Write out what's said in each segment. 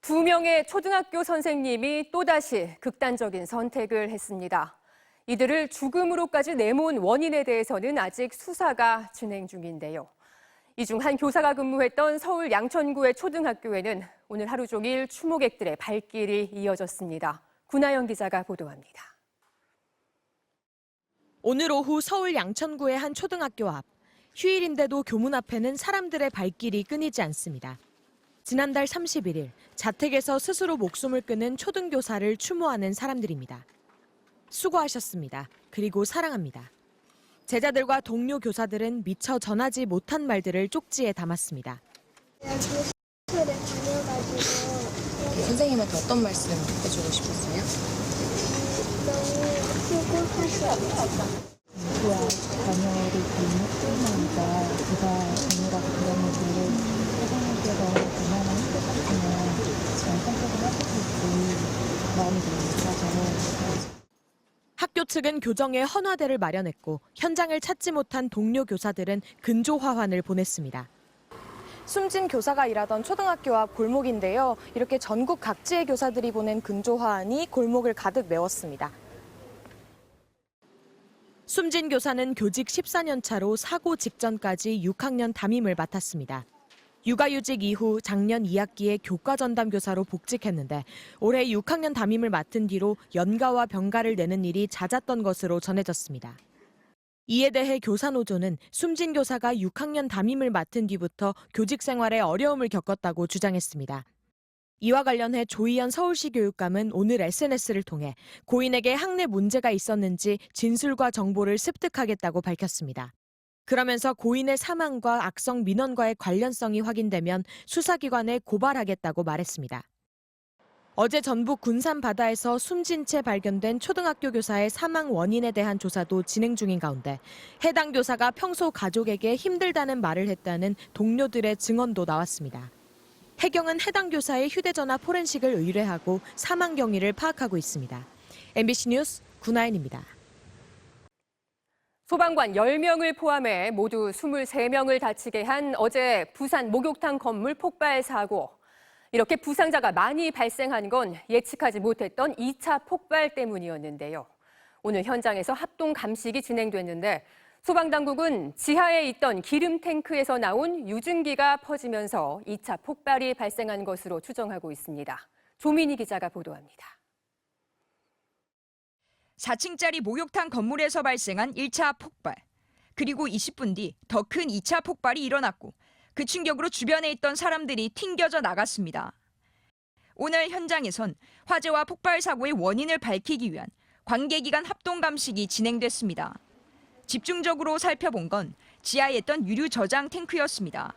2명의 초등학교 선생님이 또다시 극단적인 선택을 했습니다. 이들을 죽음으로까지 내모은 원인에 대해서는 아직 수사가 진행 중인데요. 이 중 한 교사가 근무했던 서울 양천구의 초등학교에는 오늘 하루 종일 추모객들의 발길이 이어졌습니다. 구나영 기자가 보도합니다. 오늘 오후 서울 양천구의 한 초등학교 앞. 휴일인데도 교문 앞에는 사람들의 발길이 끊이지 않습니다. 지난달 31일 자택에서 스스로 목숨을 끊은 초등교사를 추모하는 사람들입니다. 수고하셨습니다. 그리고 사랑합니다. 제자들과 동료 교사들은 미처 전하지 못한 말들을 쪽지에 담았습니다. 다녀가지고 선생님한테 어떤 말씀 해주고 싶었어요? 너무 수고하셨어요. 자녀를 기르는 뿐만이라 제가 자녀라고 그랬는데 선생님께서 그만한 힘드셨으면 잘 선택을 하셨을지 마음이 너무 아파서. 학교 측은 교정에 헌화대를 마련했고 현장을 찾지 못한 동료 교사들은 근조 화환을 보냈습니다. 숨진 교사가 일하던 초등학교 앞 골목인데요. 이렇게 전국 각지의 교사들이 보낸 근조 화환이 골목을 가득 메웠습니다. 숨진 교사는 교직 14년 차로 사고 직전까지 6학년 담임을 맡았습니다. 육아휴직 이후 작년 2학기에 교과전담 교사로 복직했는데 올해 6학년 담임을 맡은 뒤로 연가와 병가를 내는 일이 잦았던 것으로 전해졌습니다. 이에 대해 교사노조는 숨진 교사가 6학년 담임을 맡은 뒤부터 교직 생활에 어려움을 겪었다고 주장했습니다. 이와 관련해 조희연 서울시 교육감은 오늘 SNS를 통해 고인에게 학내 문제가 있었는지 진술과 정보를 습득하겠다고 밝혔습니다. 그러면서 고인의 사망과 악성 민원과의 관련성이 확인되면 수사기관에 고발하겠다고 말했습니다. 어제 전북 군산 바다에서 숨진 채 발견된 초등학교 교사의 사망 원인에 대한 조사도 진행 중인 가운데 해당 교사가 평소 가족에게 힘들다는 말을 했다는 동료들의 증언도 나왔습니다. 해경은 해당 교사의 휴대전화 포렌식을 의뢰하고 사망 경위를 파악하고 있습니다. MBC 뉴스 구나인입니다. 소방관 10명을 포함해 모두 23명을 다치게 한 어제 부산 목욕탕 건물 폭발 사고. 이렇게 부상자가 많이 발생한 건 예측하지 못했던 2차 폭발 때문이었는데요. 오늘 현장에서 합동 감식이 진행됐는데 소방당국은 지하에 있던 기름 탱크에서 나온 유증기가 퍼지면서 2차 폭발이 발생한 것으로 추정하고 있습니다. 조민희 기자가 보도합니다. 4층짜리 목욕탕 건물에서 발생한 1차 폭발. 그리고 20분 뒤 더 큰 2차 폭발이 일어났고 그 충격으로 주변에 있던 사람들이 튕겨져 나갔습니다. 오늘 현장에선 화재와 폭발 사고의 원인을 밝히기 위한 관계기관 합동 감식이 진행됐습니다. 집중적으로 살펴본 건 지하에 있던 유류 저장 탱크였습니다.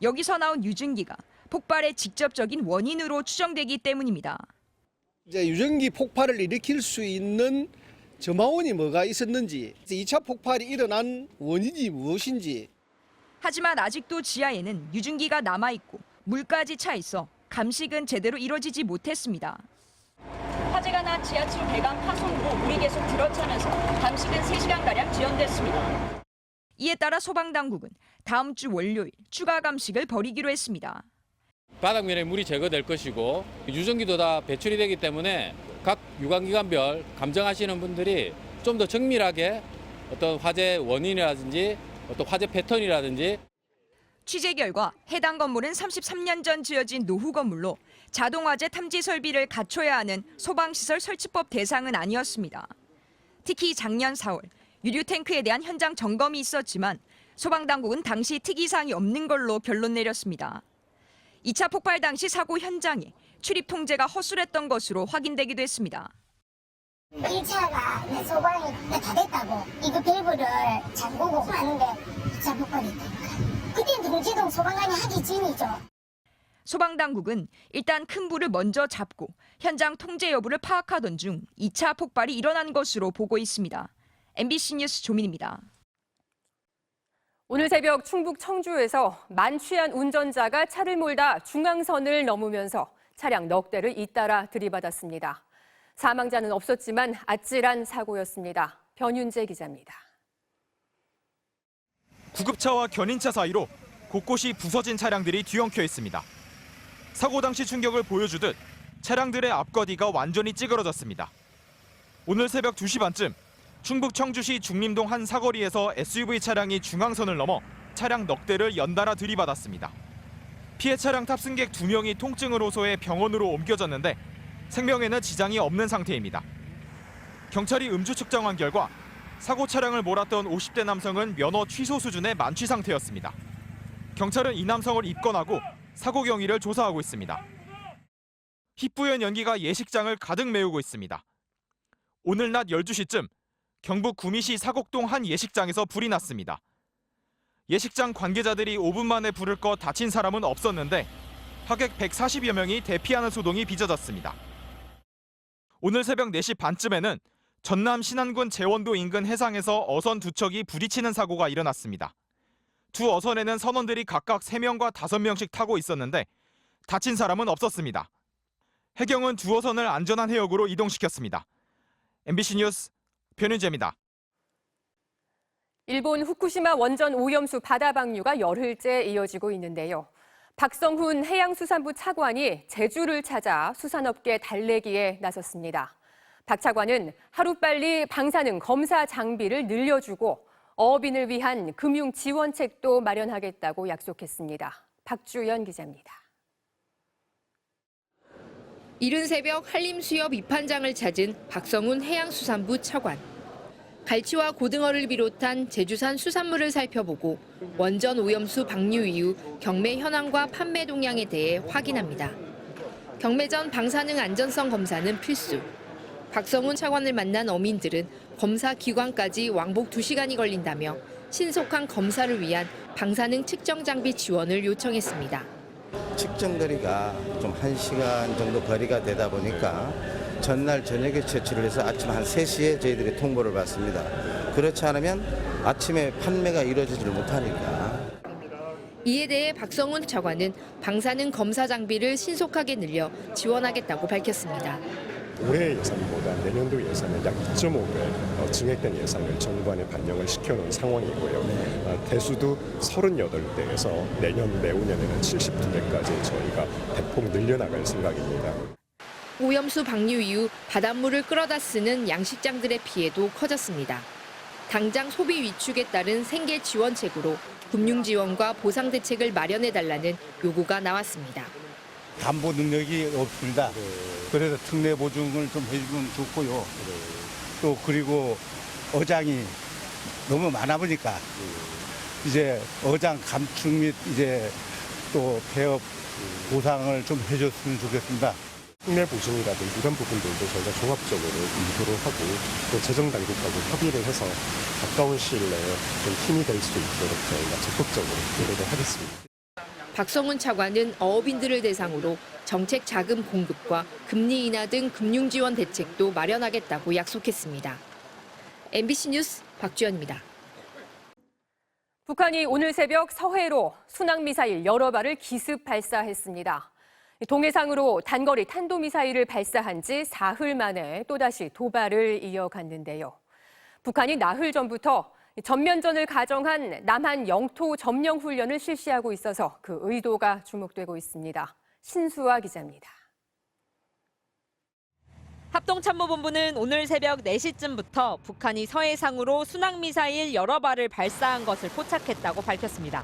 여기서 나온 유증기가 폭발의 직접적인 원인으로 추정되기 때문입니다. 이제 유증기 폭발을 일으킬 수 있는 점화원이 뭐가 있었는지, 2차 폭발이 일어난 원인이 무엇인지. 하지만 아직도 지하에는 유증기가 남아있고 물까지 차 있어 감식은 제대로 이뤄지지 못했습니다. 화재가 난 지하층 배관 파손으로 물이 계속 들어차면서 감식은 3시간가량 지연됐습니다. 이에 따라 소방당국은 다음 주 월요일 추가 감식을 벌이기로 했습니다. 바닥면에 물이 제거될 것이고 유증기도 다 배출이 되기 때문에 각 유관기관별 감정하시는 분들이 좀 더 정밀하게 어떤 화재 원인이라든지 어떤 화재 패턴이라든지. 취재 결과 해당 건물은 33년 전 지어진 노후 건물로 자동화재 탐지 설비를 갖춰야 하는 소방시설 설치법 대상은 아니었습니다. 특히 작년 4월 유류 탱크에 대한 현장 점검이 있었지만 소방당국은 당시 특이사항이 없는 걸로 결론 내렸습니다. 2차 폭발 당시 사고 현장에 출입 통제가 허술했던 것으로 확인되기도 했습니다. 1차가 소방이 다 됐다고 이거 밸브를 잠그고 하는데 2차 폭발이 있다니까. 그때 동지동 소방관이 하기 전이죠. 소방당국은 일단 큰 불을 먼저 잡고 현장 통제 여부를 파악하던 중 2차 폭발이 일어난 것으로 보고 있습니다. MBC 뉴스 조민입니다. 오늘 새벽 충북 청주에서 만취한 운전자가 차를 몰다 중앙선을 넘으면서 차량 넉 대를 잇따라 들이받았습니다. 사망자는 없었지만 아찔한 사고였습니다. 변윤재 기자입니다. 구급차와 견인차 사이로 곳곳이 부서진 차량들이 뒤엉켜 있습니다. 사고 당시 충격을 보여주듯 차량들의 앞거디가 완전히 찌그러졌습니다. 오늘 새벽 2시 반쯤 충북 청주시 중림동 한 사거리에서 SUV 차량이 중앙선을 넘어 차량 넉 대를 연달아 들이받았습니다. 피해 차량 탑승객 2명이 통증을 호소해 병원으로 옮겨졌는데 생명에는 지장이 없는 상태입니다. 경찰이 음주 측정한 결과 사고 차량을 몰았던 50대 남성은 면허 취소 수준의 만취 상태였습니다. 경찰은 이 남성을 입건하고 사고 경위를 조사하고 있습니다. 희뿌연 연기가 예식장을 가득 메우고 있습니다. 오늘 낮 12시쯤 경북 구미시 사곡동 한 예식장에서 불이 났습니다. 예식장 관계자들이 5분 만에 불을 꺼 다친 사람은 없었는데 하객 140여 명이 대피하는 소동이 빚어졌습니다. 오늘 새벽 4시 반쯤에는 전남 신안군 제원도 인근 해상에서 어선 2척이 부딪히는 사고가 일어났습니다. 두 어선에는 선원들이 각각 3명과 5명씩 타고 있었는데 다친 사람은 없었습니다. 해경은 두 어선을 안전한 해역으로 이동시켰습니다. MBC 뉴스 변윤재입니다. 일본 후쿠시마 원전 오염수 바다 방류가 열흘째 이어지고 있는데요. 박성훈 해양수산부 차관이 제주를 찾아 수산업계 달래기에 나섰습니다. 박 차관은 하루빨리 방사능 검사 장비를 늘려주고 어업인을 위한 금융 지원책도 마련하겠다고 약속했습니다. 박주연 기자입니다. 이른 새벽 한림수협 입판장을 찾은 박성훈 해양수산부 차관. 갈치와 고등어를 비롯한 제주산 수산물을 살펴보고 원전 오염수 방류 이후 경매 현황과 판매 동향에 대해 확인합니다. 경매 전 방사능 안전성 검사는 필수. 박성훈 차관을 만난 어민들은 검사 기관까지 왕복 2시간이 걸린다며 신속한 검사를 위한 방사능 측정 장비 지원을 요청했습니다. 측정 거리가 좀 1시간 정도 거리가 되다 보니까 전날 저녁에 채취를 해서 아침 한 3시에 저희들이 통보를 받습니다. 그렇지 않으면 아침에 판매가 이루어지지를 못하니까. 이에 대해 박성훈 차관은 방사능 검사 장비를 신속하게 늘려 지원하겠다고 밝혔습니다. 올해 예산보다 내년도 예산은 약 2.5배 증액된 예산을 정부안에 반영을 시켜놓은 상황이고요. 대수도 38대에서 내후년에는 72대까지 저희가 대폭 늘려나갈 생각입니다. 오염수 방류 이후 바닷물을 끌어다 쓰는 양식장들의 피해도 커졌습니다. 당장 소비 위축에 따른 생계 지원책으로 금융 지원과 보상 대책을 마련해달라는 요구가 나왔습니다. 담보 능력이 없습니다. 그래서 특례 보증을 좀 해주면 좋고요. 또 그리고 어장이 너무 많아 보니까 이제 어장 감축 및 이제 또 폐업 보상을 좀 해줬으면 좋겠습니다. 특례 보증이라든지 이런 부분들도 저희가 종합적으로 검토를 하고 또 재정당국하고 협의를 해서 가까운 시일 내에 좀 힘이 될 수 있도록 저희가 적극적으로 노력을 하겠습니다. 박성훈 차관은 어업인들을 대상으로 정책 자금 공급과 금리 인하 등 금융 지원 대책도 마련하겠다고 약속했습니다. MBC 뉴스 박주연입니다. 북한이 오늘 새벽 서해로 순항미사일 여러 발을 기습 발사했습니다. 동해상으로 단거리 탄도미사일을 발사한 지 사흘 만에 또다시 도발을 이어갔는데요. 북한이 나흘 전부터 전면전을 가정한 남한 영토 점령 훈련을 실시하고 있어서 그 의도가 주목되고 있습니다. 신수아 기자입니다. 합동참모본부는 오늘 새벽 4시쯤부터 북한이 서해상으로 순항미사일 여러 발을 발사한 것을 포착했다고 밝혔습니다.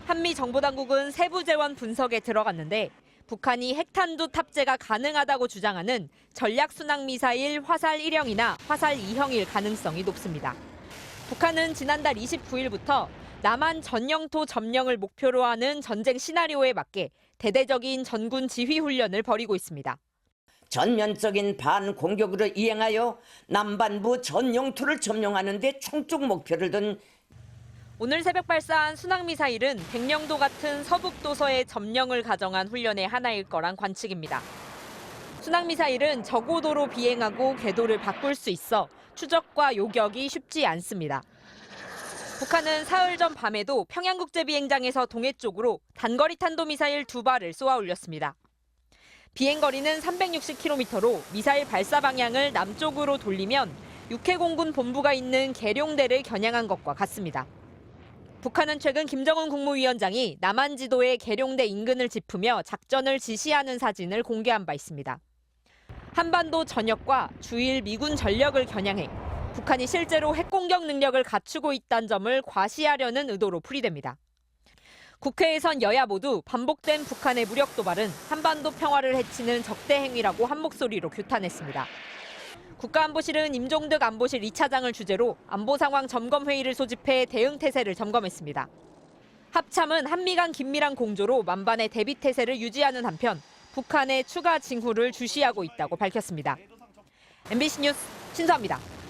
한미 정보당국은 세부 재원 분석에 들어갔는데 북한이 핵탄두 탑재가 가능하다고 주장하는 전략순항미사일 화살 1형이나 화살 2형일 가능성이 높습니다. 북한은 지난달 29일부터 남한 전 영토 점령을 목표로 하는 전쟁 시나리오에 맞게 대대적인 전군 지휘 훈련을 벌이고 있습니다. 전면적인 반공격으로 이행하여 남반부 전 영토를 점령하는 데 총적 목표를 둔 오늘 새벽 발사한 순항미사일은 백령도 같은 서북도서의 점령을 가정한 훈련의 하나일 거란 관측입니다. 순항미사일은 저고도로 비행하고 궤도를 바꿀 수 있어 추적과 요격이 쉽지 않습니다. 북한은 사흘 전 밤에도 평양국제비행장에서 동해 쪽으로 단거리 탄도미사일 2발을 쏘아 올렸습니다. 비행거리는 360km로 미사일 발사 방향을 남쪽으로 돌리면 육해공군 본부가 있는 계룡대를 겨냥한 것과 같습니다. 북한은 최근 김정은 국무위원장이 남한지도에 계룡대 인근을 짚으며 작전을 지시하는 사진을 공개한 바 있습니다. 한반도 전역과 주일 미군 전력을 겨냥해 북한이 실제로 핵공격 능력을 갖추고 있다는 점을 과시하려는 의도로 풀이됩니다. 국회에선 여야 모두 반복된 북한의 무력 도발은 한반도 평화를 해치는 적대 행위라고 한 목소리로 규탄했습니다. 국가안보실은 임종득 안보실 2차장을 주재로 안보 상황 점검 회의를 소집해 대응 태세를 점검했습니다. 합참은 한미 간 긴밀한 공조로 만반의 대비 태세를 유지하는 한편 북한의 추가 징후를 주시하고 있다고 밝혔습니다. MBC 뉴스 신수아입니다.